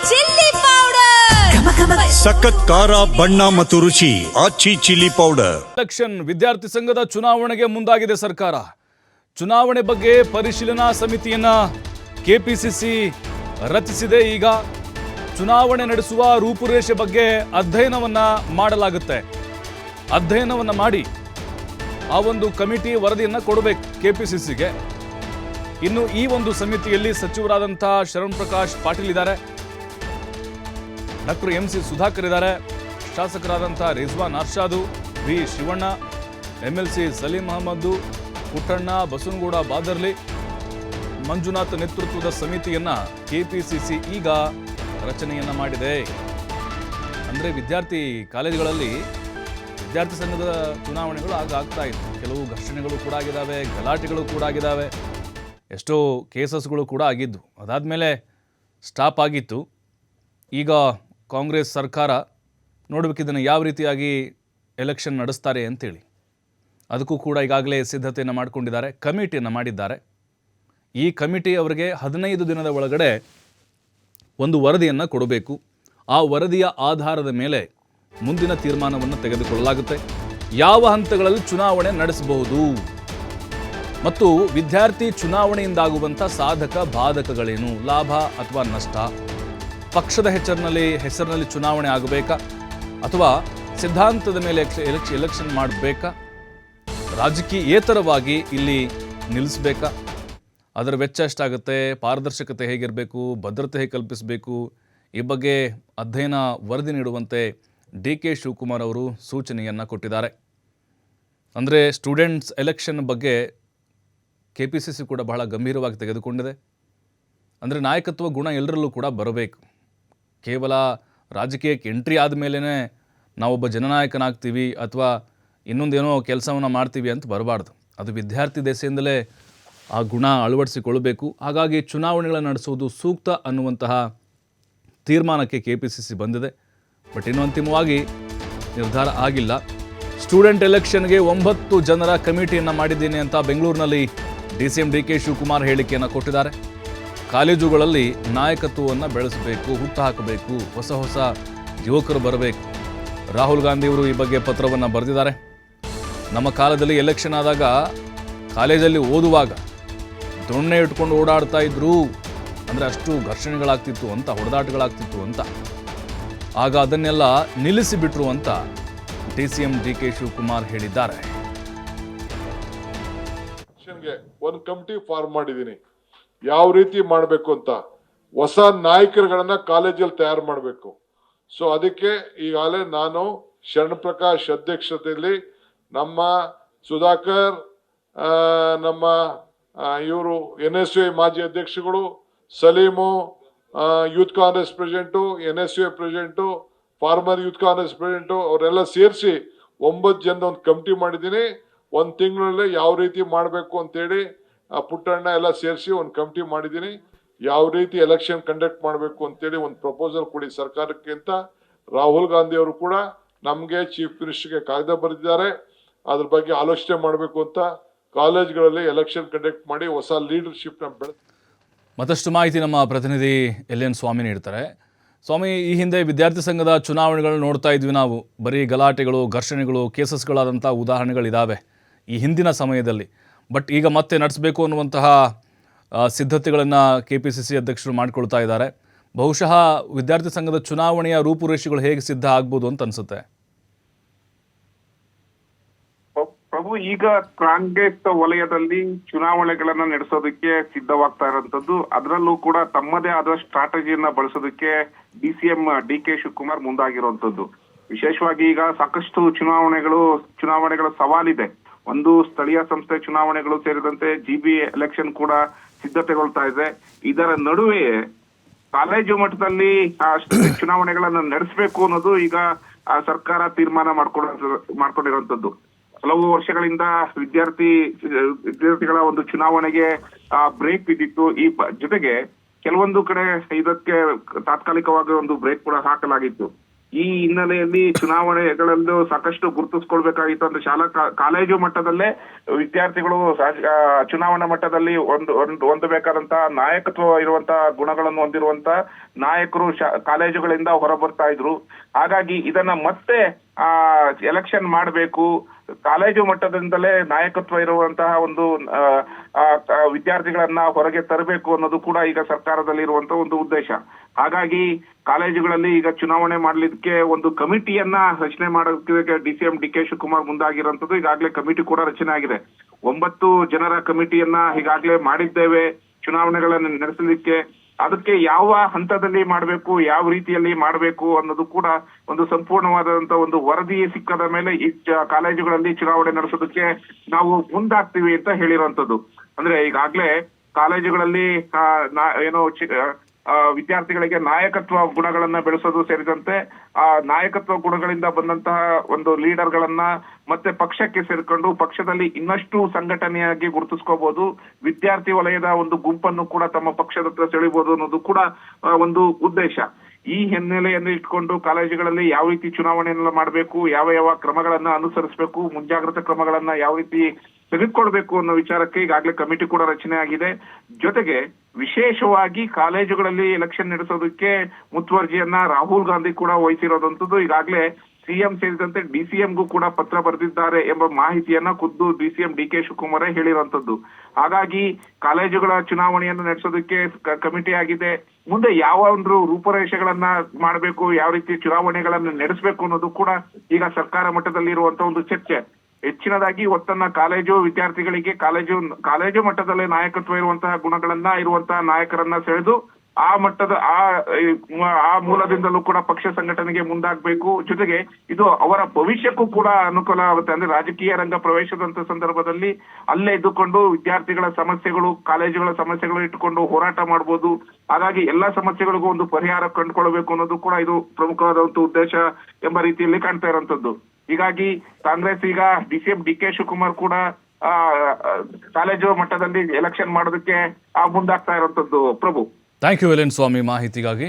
Chilli powder, ಸಖತ್ ಖಾರ ಬಣ್ಣ ಮತ್ತು ರುಚಿ ಆಚಿ ಚಿಲ್ಲಿ ಪೌಡರ್. ಎಲೆಕ್ಷನ್ ವಿದ್ಯಾರ್ಥಿ ಸಂಘದ ಚುನಾವಣೆಗೆ ಮುಂದಾಗಿದೆ ಸರ್ಕಾರ. ಚುನಾವಣೆ ಬಗ್ಗೆ ಪರಿಶೀಲನಾ ಸಮಿತಿಯನ್ನ ಕೆಪಿಸಿಸಿ ರಚಿಸಿದೆ. ಈಗ ಚುನಾವಣೆ ನಡೆಸುವ ರೂಪುರೇಷೆ ಬಗ್ಗೆ ಅಧ್ಯಯನವನ್ನ ಮಾಡಲಾಗುತ್ತೆ. ಅಧ್ಯಯನವನ್ನ ಮಾಡಿ ಆ ಒಂದು ಕಮಿಟಿ ವರದಿಯನ್ನ ಕೊಡಬೇಕು ಕೆಪಿಸಿಸಿಗೆ. ಇನ್ನು ಈ ಒಂದು ಸಮಿತಿಯಲ್ಲಿ ಸಚಿವರಾದಂಥ ಶರಣ್ ಪ್ರಕಾಶ್ ಪಾಟೀಲ್ ಇದ್ದಾರೆ, ಡಾಕ್ಟರ್ MC ಸುಧಾಕರ್ ಇದ್ದಾರೆ, ಶಾಸಕರಾದಂಥ ರಿಜ್ವಾನ್ ಅರ್ಷಾದು, ವಿ ಶಿವಣ್ಣ, MLC ಸಲೀಂ ಅಹಮದ್, ಪುಟ್ಟಣ್ಣ, ಬಸವನಗೌಡ ಬಾದರ್ಲಿ, ಮಂಜುನಾಥ್ ನೇತೃತ್ವದ ಸಮಿತಿಯನ್ನ ಕೆಪಿಸಿಸಿ ಈಗ ರಚನೆಯನ್ನ ಮಾಡಿದೆ. ಅಂದರೆ ವಿದ್ಯಾರ್ಥಿ ಕಾಲೇಜುಗಳಲ್ಲಿ ವಿದ್ಯಾರ್ಥಿ ಸಂಘದ ಚುನಾವಣೆಗಳು ಆಗ್ತಾ ಇತ್ತು. ಕೆಲವು ಘರ್ಷಣೆಗಳು ಕೂಡ ಆಗಿದ್ದಾವೆ, ಗಲಾಟೆಗಳು ಕೂಡ ಆಗಿದ್ದಾವೆ, ಎಷ್ಟೋ ಕೇಸಸ್ಗಳು ಕೂಡ ಆಗಿದ್ದು. ಅದಾದಮೇಲೆ ಸ್ಟಾಪ್ ಆಗಿತ್ತು. ಈಗ ಕಾಂಗ್ರೆಸ್ ಸರ್ಕಾರ ನೋಡಬೇಕು ಇದನ್ನು ಯಾವ ರೀತಿಯಾಗಿ ಎಲೆಕ್ಷನ್ ನಡೆಸ್ತಾರೆ ಅಂತೇಳಿ. ಅದಕ್ಕೂ ಕೂಡ ಈಗಾಗಲೇ ಸಿದ್ಧತೆಯನ್ನು ಮಾಡಿಕೊಂಡಿದ್ದಾರೆ, ಕಮಿಟಿಯನ್ನು ಮಾಡಿದ್ದಾರೆ. ಈ ಕಮಿಟಿ ಅವರಿಗೆ 15 ದಿನದ ಒಳಗಡೆ ಒಂದು ವರದಿಯನ್ನು ಕೊಡಬೇಕು. ಆ ವರದಿಯ ಆಧಾರದ ಮೇಲೆ ಮುಂದಿನ ತೀರ್ಮಾನವನ್ನು ತೆಗೆದುಕೊಳ್ಳಲಾಗುತ್ತೆ. ಯಾವ ಹಂತಗಳಲ್ಲಿ ಚುನಾವಣೆ ನಡೆಸಬಹುದು ಮತ್ತು ವಿದ್ಯಾರ್ಥಿ ಚುನಾವಣೆಯಿಂದಾಗುವಂಥ ಸಾಧಕ ಬಾಧಕಗಳೇನು, ಲಾಭ ಅಥವಾ ನಷ್ಟ, ಪಕ್ಷದ ಹೆಸರಿನಲ್ಲಿ ಚುನಾವಣೆ ಆಗಬೇಕಾ ಅಥವಾ ಸಿದ್ಧಾಂತದ ಮೇಲೆ ಎಲೆಕ್ಷನ್ ಮಾಡಬೇಕಾ, ರಾಜಕೀಯೇತರವಾಗಿ ಇಲ್ಲಿ ನಿಲ್ಲಿಸಬೇಕಾ, ಅದರ ವೆಚ್ಚ ಎಷ್ಟಾಗುತ್ತೆ, ಪಾರದರ್ಶಕತೆ ಹೇಗಿರಬೇಕು, ಭದ್ರತೆ ಹೇಗೆ ಕಲ್ಪಿಸಬೇಕು, ಈ ಬಗ್ಗೆ ಅಧ್ಯಯನ ವರದಿ ನೀಡುವಂತೆ DK ಶಿವಕುಮಾರ್ ಅವರು ಸೂಚನೆಯನ್ನು ಕೊಟ್ಟಿದ್ದಾರೆ. ಅಂದರೆ ಸ್ಟೂಡೆಂಟ್ಸ್ ಎಲೆಕ್ಷನ್ ಬಗ್ಗೆ KPCC ಕೂಡ ಬಹಳ ಗಂಭೀರವಾಗಿ ತೆಗೆದುಕೊಂಡಿದೆ. ಅಂದರೆ ನಾಯಕತ್ವ ಗುಣ ಎಲ್ಲರಲ್ಲೂ ಕೂಡ ಬರಬೇಕು. ಕೇವಲ ರಾಜಕೀಯಕ್ಕೆ ಎಂಟ್ರಿ ಆದಮೇಲೆ ನಾವೊಬ್ಬ ಜನನಾಯಕನಾಗ್ತೀವಿ ಅಥವಾ ಇನ್ನೊಂದೇನೋ ಕೆಲಸವನ್ನು ಮಾಡ್ತೀವಿ ಅಂತ ಬರಬಾರ್ದು. ಅದು ವಿದ್ಯಾರ್ಥಿ ದೆಸೆಯಿಂದಲೇ ಆ ಗುಣ ಅಳವಡಿಸಿಕೊಳ್ಳಬೇಕು. ಹಾಗಾಗಿ ಚುನಾವಣೆಗಳನ್ನು ನಡೆಸುವುದು ಸೂಕ್ತ ಅನ್ನುವಂತಹ ತೀರ್ಮಾನಕ್ಕೆ KPCC ಬಂದಿದೆ. ಬಟ್ ಇನ್ನೂ ಅಂತಿಮವಾಗಿ ನಿರ್ಧಾರ ಆಗಿಲ್ಲ. ಸ್ಟೂಡೆಂಟ್ ಎಲೆಕ್ಷನ್ಗೆ 9 ಜನರ ಕಮಿಟಿಯನ್ನು ಮಾಡಿದ್ದೀನಿ ಅಂತ ಬೆಂಗಳೂರಿನಲ್ಲಿ DCM DK ಶಿವಕುಮಾರ್ ಹೇಳಿಕೆಯನ್ನು ಕೊಟ್ಟಿದ್ದಾರೆ. ಕಾಲೇಜುಗಳಲ್ಲಿ ನಾಯಕತ್ವವನ್ನು ಬೆಳೆಸಬೇಕು, ಹುಟ್ಟುಹಾಕಬೇಕು, ಹೊಸ ಯುವಕರು ಬರಬೇಕು. ರಾಹುಲ್ ಗಾಂಧಿಯವರು ಈ ಬಗ್ಗೆ ಪತ್ರವನ್ನು ಬರೆದಿದ್ದಾರೆ. ನಮ್ಮ ಕಾಲದಲ್ಲಿ ಎಲೆಕ್ಷನ್ ಆದಾಗ ಕಾಲೇಜಲ್ಲಿ ಓದುವಾಗ ದೊಣ್ಣೆ ಇಟ್ಕೊಂಡು ಓಡಾಡ್ತಾ ಇದ್ರು, ಅಂದರೆ ಅಷ್ಟು ಘರ್ಷಣೆಗಳಾಗ್ತಿತ್ತು ಅಂತ, ಹೊಡೆದಾಟಗಳಾಗ್ತಿತ್ತು ಅಂತ. ಆಗ ಅದನ್ನೆಲ್ಲ ನಿಲ್ಲಿಸಿಬಿಟ್ರು ಅಂತ DCM DK ಶಿವಕುಮಾರ್ ಹೇಳಿದ್ದಾರೆ. ಒಂದು ಕಮಿಟಿ ಫಾರ್ಮ್ ಮಾಡಿದ್ದೀನಿ, ಯಾವ ರೀತಿ ಮಾಡಬೇಕು ಅಂತ, ಹೊಸ ನಾಯಕರುಗಳನ್ನ ಕಾಲೇಜಲ್ಲಿ ತಯಾರು ಮಾಡಬೇಕು. ಸೊ ಅದಕ್ಕೆ ಈಗಾಗಲೇ ನಾನು ಶರಣ್ ಪ್ರಕಾಶ್ ಅಧ್ಯಕ್ಷತೆಯಲ್ಲಿ ನಮ್ಮ ಸುಧಾಕರ್, ನಮ್ಮ ಇವರು NSUA ಮಾಜಿ ಅಧ್ಯಕ್ಷಗಳು, Salim youth Congress president, NSUA president, former youth Congress president ಅವರೆಲ್ಲ ಸೇರಿಸಿ 9 ಜನ ಒಂದು ಕಮಿಟಿ ಮಾಡಿದ್ದೀನಿ. 1 ತಿಂಗಳಲ್ಲಿ ಯಾವ ರೀತಿ ಮಾಡಬೇಕು ಅಂತೇಳಿ ಪುಟ್ಟಣ್ಣ ಎಲ್ಲ ಸೇರಿಸಿ ಒಂದು ಕಮಿಟಿ ಮಾಡಿದ್ದೀನಿ. ಯಾವ ರೀತಿ ಎಲೆಕ್ಷನ್ ಕಂಡಕ್ಟ್ ಮಾಡಬೇಕು ಅಂತೇಳಿ ಒಂದು ಪ್ರಪೋಸಲ್ ಕೊಡಿ ಸರ್ಕಾರಕ್ಕೆ ಅಂತ ರಾಹುಲ್ ಗಾಂಧಿ ಅವರು ಕೂಡ ನಮಗೆ ಚೀಫ್ ಮಿನಿಸ್ಟರ್ಗೆ ಕಾಗದ ಬರೆದಿದ್ದಾರೆ. ಅದ್ರ ಬಗ್ಗೆ ಆಲೋಚನೆ ಮಾಡಬೇಕು ಅಂತ ಕಾಲೇಜ್ಗಳಲ್ಲಿ ಎಲೆಕ್ಷನ್ ಕಂಡಕ್ಟ್ ಮಾಡಿ ಹೊಸ ಲೀಡರ್ಶಿಪ್ನ ಮತ್ತಷ್ಟು ಮಾಹಿತಿ ನಮ್ಮ ಪ್ರತಿನಿಧಿ LN ಸ್ವಾಮಿ ನೀಡ್ತಾರೆ. ಸ್ವಾಮಿ, ಈ ಹಿಂದೆ ವಿದ್ಯಾರ್ಥಿ ಸಂಘದ ಚುನಾವಣೆಗಳು ನೋಡ್ತಾ ಇದ್ವಿ ನಾವು. ಬರೀ ಗಲಾಟೆಗಳು, ಘರ್ಷಣೆಗಳು, ಕೇಸಸ್ಗಳಾದಂಥ ಉದಾಹರಣೆಗಳಿದ್ದಾವೆ ಈ ಹಿಂದಿನ ಸಮಯದಲ್ಲಿ. ಬಟ್ ಈಗ ಮತ್ತೆ ನಡೆಸಬೇಕು ಅನ್ನುವಂತಹ ಸಿದ್ಧತೆಗಳನ್ನು KPCC ಅಧ್ಯಕ್ಷರು ಮಾಡಿಕೊಳ್ತಾ ಇದ್ದಾರೆ. ಬಹುಶಃ ವಿದ್ಯಾರ್ಥಿ ಸಂಘದ ಚುನಾವಣೆಯ ರೂಪುರೇಷೆಗಳು ಹೇಗೆ ಸಿದ್ಧ ಆಗ್ಬೋದು ಅಂತ ಅನಿಸುತ್ತೆ? ಪ್ರಭು, ಈಗ ಕಾಂಗ್ರೆಸ್ ವಲಯದಲ್ಲಿ ಚುನಾವಣೆಗಳನ್ನ ನಡೆಸೋದಕ್ಕೆ ಸಿದ್ಧವಾಗ್ತಾ ಇರುವಂತದ್ದು, ಅದರಲ್ಲೂ ಕೂಡ ತಮ್ಮದೇ ಆದ ಸ್ಟ್ರಾಟಜಿಯನ್ನ ಬಳಸೋದಕ್ಕೆ DCM DK ಶಿವಕುಮಾರ್ ಮುಂದಾಗಿರುವಂತದ್ದು. ವಿಶೇಷವಾಗಿ ಈಗ ಸಾಕಷ್ಟು ಚುನಾವಣೆಗಳ ಸವಾಲಿದೆ. ಒಂದು ಸ್ಥಳೀಯ ಸಂಸ್ಥೆ ಚುನಾವಣೆಗಳು ಸೇರಿದಂತೆ GB ಎಲೆಕ್ಷನ್ ಕೂಡ ಸಿದ್ಧತೆಗೊಳ್ತಾ ಇದೆ. ಇದರ ನಡುವೆ ಕಾಲೇಜು ಮಟ್ಟದಲ್ಲಿ ಚುನಾವಣೆಗಳನ್ನ ನಡೆಸಬೇಕು ಅನ್ನೋದು ಈಗ ಸರ್ಕಾರ ತೀರ್ಮಾನ ಮಾಡ್ಕೊಂಡಿರುವಂತದ್ದು. ಹಲವು ವರ್ಷಗಳಿಂದ ವಿದ್ಯಾರ್ಥಿಗಳ ಒಂದು ಚುನಾವಣೆಗೆ ಬ್ರೇಕ್ ಬಿದ್ದಿತ್ತು. ಈ ಜೊತೆಗೆ ಕೆಲವೊಂದು ಕಡೆ ಇದಕ್ಕೆ ತಾತ್ಕಾಲಿಕವಾಗಿ ಒಂದು ಬ್ರೇಕ್ ಕೂಡ ಹಾಕಲಾಗಿತ್ತು. ಈ ಹಿನ್ನೆಲೆಯಲ್ಲಿ ಚುನಾವಣೆಗಳಲ್ಲೂ ಸಾಕಷ್ಟು ಗುರುತಿಸ್ಕೊಳ್ಬೇಕಾಗಿತ್ತು ಅಂದ್ರೆ ಶಾಲಾ ಕಾಲೇಜು ಮಟ್ಟದಲ್ಲೇ ವಿದ್ಯಾರ್ಥಿಗಳು ಚುನಾವಣಾ ಮಟ್ಟದಲ್ಲಿ ಹೊಂದಬೇಕಾದಂತಹ ನಾಯಕತ್ವ ಇರುವಂತಹ ಗುಣಗಳನ್ನು ಹೊಂದಿರುವಂತಹ ನಾಯಕರು ಕಾಲೇಜುಗಳಿಂದ ಹೊರ ಬರ್ತಾ ಇದ್ರು. ಹಾಗಾಗಿ ಇದನ್ನ ಮತ್ತೆ ಎಲೆಕ್ಷನ್ ಮಾಡಬೇಕು, ಕಾಲೇಜು ಮಟ್ಟದಿಂದಲೇ ನಾಯಕತ್ವ ಇರುವಂತಹ ಒಂದು ವಿದ್ಯಾರ್ಥಿಗಳನ್ನ ಹೊರಗೆ ತರಬೇಕು ಅನ್ನೋದು ಕೂಡ ಈಗ ಸರ್ಕಾರದಲ್ಲಿ ಇರುವಂತಹ ಒಂದು ಉದ್ದೇಶ. ಹಾಗಾಗಿ ಕಾಲೇಜುಗಳಲ್ಲಿ ಈಗ ಚುನಾವಣೆ ಮಾಡ್ಲಿಕ್ಕೆ ಒಂದು ಕಮಿಟಿಯನ್ನ ರಚನೆ ಮಾಡೋದಕ್ಕೆ DCM DK ಶಿವಕುಮಾರ್ ಮುಂದಾಗಿರುವಂತದ್ದು. ಈಗಾಗಲೇ ಕಮಿಟಿ ಕೂಡ ರಚನೆ ಆಗಿದೆ. 9 ಜನರ ಕಮಿಟಿಯನ್ನ ಈಗಾಗಲೇ ಮಾಡಿದ್ದೇವೆ ಚುನಾವಣೆಗಳನ್ನು ನಡೆಸಲಿಕ್ಕೆ. ಅದಕ್ಕೆ ಯಾವ ಹಂತದಲ್ಲಿ ಮಾಡಬೇಕು, ಯಾವ ರೀತಿಯಲ್ಲಿ ಮಾಡಬೇಕು ಅನ್ನೋದು ಕೂಡ ಒಂದು ಸಂಪೂರ್ಣವಾದಂತಹ ಒಂದು ವರದಿ ಸಿಕ್ಕದ ಮೇಲೆ ಈ ಕಾಲೇಜುಗಳಲ್ಲಿ ಚುನಾವಣೆ ನಡೆಸೋದಕ್ಕೆ ನಾವು ಮುಂದಾಗ್ತೀವಿ ಅಂತ ಹೇಳಿರುವಂತದ್ದು. ಅಂದ್ರೆ ಈಗಾಗಲೇ ಕಾಲೇಜುಗಳಲ್ಲಿ ವಿದ್ಯಾರ್ಥಿಗಳಿಗೆ ನಾಯಕತ್ವ ಗುಣಗಳನ್ನ ಬೆಳೆಸೋದು ಸೇರಿದಂತೆ ಆ ನಾಯಕತ್ವ ಗುಣಗಳಿಂದ ಬಂದಂತಹ ಒಂದು ಲೀಡರ್ ಗಳನ್ನ ಮತ್ತೆ ಪಕ್ಷಕ್ಕೆ ಸೇರ್ಕೊಂಡು ಪಕ್ಷದಲ್ಲಿ ಇನ್ನಷ್ಟು ಸಂಘಟನೆಯಾಗಿ ಗುರುತಿಸ್ಕೋಬಹುದು, ವಿದ್ಯಾರ್ಥಿ ವಲಯದ ಒಂದು ಗುಂಪನ್ನು ಕೂಡ ತಮ್ಮ ಪಕ್ಷದತ್ತ ಸೆಳಿಬಹುದು ಅನ್ನೋದು ಕೂಡ ಒಂದು ಉದ್ದೇಶ. ಈ ಹಿನ್ನೆಲೆಯನ್ನು ಇಟ್ಕೊಂಡು ಕಾಲೇಜುಗಳಲ್ಲಿ ಯಾವ ರೀತಿ ಚುನಾವಣೆಯನ್ನ ಮಾಡಬೇಕು, ಯಾವ ಕ್ರಮಗಳನ್ನ ಅನುಸರಿಸಬೇಕು, ಮುಂಜಾಗ್ರತಾ ಕ್ರಮಗಳನ್ನ ಯಾವ ರೀತಿ ತೆಗೆದುಕೊಳ್ಬೇಕು ಅನ್ನೋ ವಿಚಾರಕ್ಕೆ ಈಗಾಗಲೇ ಕಮಿಟಿ ಕೂಡ ರಚನೆ ಆಗಿದೆ. ಜೊತೆಗೆ ವಿಶೇಷವಾಗಿ ಕಾಲೇಜುಗಳಲ್ಲಿ ಎಲೆಕ್ಷನ್ ನಡೆಸೋದಕ್ಕೆ ಮುತುವರ್ಜಿಯನ್ನ ರಾಹುಲ್ ಗಾಂಧಿ ಕೂಡ ವಹಿಸಿರೋದಂಥದ್ದು. ಈಗಾಗಲೇ CM ಸೇರಿದಂತೆ DCMಗೂ ಕೂಡ ಪತ್ರ ಬರೆದಿದ್ದಾರೆ ಎಂಬ ಮಾಹಿತಿಯನ್ನ ಖುದ್ದು DCM DK ಶಿವಕುಮಾರ್ ಹೇಳಿರುವಂತದ್ದು. ಹಾಗಾಗಿ ಕಾಲೇಜುಗಳ ಚುನಾವಣೆಯನ್ನು ನಡೆಸೋದಕ್ಕೆ ಕಮಿಟಿ ಆಗಿದೆ. ಮುಂದೆ ಯಾವ ಒಂದು ರೂಪುರೇಷೆಗಳನ್ನ ಮಾಡಬೇಕು, ಯಾವ ರೀತಿ ಚುನಾವಣೆಗಳನ್ನ ನಡೆಸಬೇಕು ಅನ್ನೋದು ಕೂಡ ಈಗ ಸರ್ಕಾರ ಮಟ್ಟದಲ್ಲಿ ಇರುವಂತಹ ಒಂದು ಚರ್ಚೆ. ಹೆಚ್ಚಿನದಾಗಿ ಒತ್ತನ್ನ ಕಾಲೇಜು ವಿದ್ಯಾರ್ಥಿಗಳಿಗೆ ಕಾಲೇಜು ಮಟ್ಟದಲ್ಲೇ ನಾಯಕತ್ವ ಇರುವಂತಹ ಗುಣಗಳನ್ನ ಇರುವಂತಹ ನಾಯಕರನ್ನ ಸೆಳೆದು ಆ ಮಟ್ಟದ ಆ ಮೂಲದಿಂದಲೂ ಕೂಡ ಪಕ್ಷ ಸಂಘಟನೆಗೆ ಮುಂದಾಗಬೇಕು. ಜೊತೆಗೆ ಇದು ಅವರ ಭವಿಷ್ಯಕ್ಕೂ ಕೂಡ ಅನುಕೂಲ ಆಗುತ್ತೆ. ಅಂದ್ರೆ ರಾಜಕೀಯ ರಂಗ ಪ್ರವೇಶದಂತ ಸಂದರ್ಭದಲ್ಲಿ ಅಲ್ಲೇ ಇದ್ದುಕೊಂಡು ವಿದ್ಯಾರ್ಥಿಗಳ ಸಮಸ್ಯೆಗಳು, ಕಾಲೇಜುಗಳ ಸಮಸ್ಯೆಗಳು ಇಟ್ಟುಕೊಂಡು ಹೋರಾಟ ಮಾಡಬಹುದು. ಹಾಗಾಗಿ ಎಲ್ಲಾ ಸಮಸ್ಯೆಗಳಿಗೂ ಒಂದು ಪರಿಹಾರ ಕಂಡುಕೊಳ್ಬೇಕು ಅನ್ನೋದು ಕೂಡ ಇದು ಪ್ರಮುಖವಾದಂತಹ ಉದ್ದೇಶ ಎಂಬ ರೀತಿಯಲ್ಲಿ ಕಾಣ್ತಾ ಇರುವಂತದ್ದು. ಹೀಗಾಗಿ ಕಾಂಗ್ರೆಸ್ ಈಗ DCM DK ಶಿವಕುಮಾರ್ ಕೂಡ ಕಾಲೇಜು ಮಟ್ಟದಲ್ಲಿ ಎಲೆಕ್ಷನ್ ಮಾಡೋದಕ್ಕೆ ಮುಂದಾಗ್ತಾ ಇರುವಂತದ್ದು. ಪ್ರಭು, ಥ್ಯಾಂಕ್ ಯು ವೇಲೆನ್ ಸ್ವಾಮಿ ಮಾಹಿತಿಗಾಗಿ.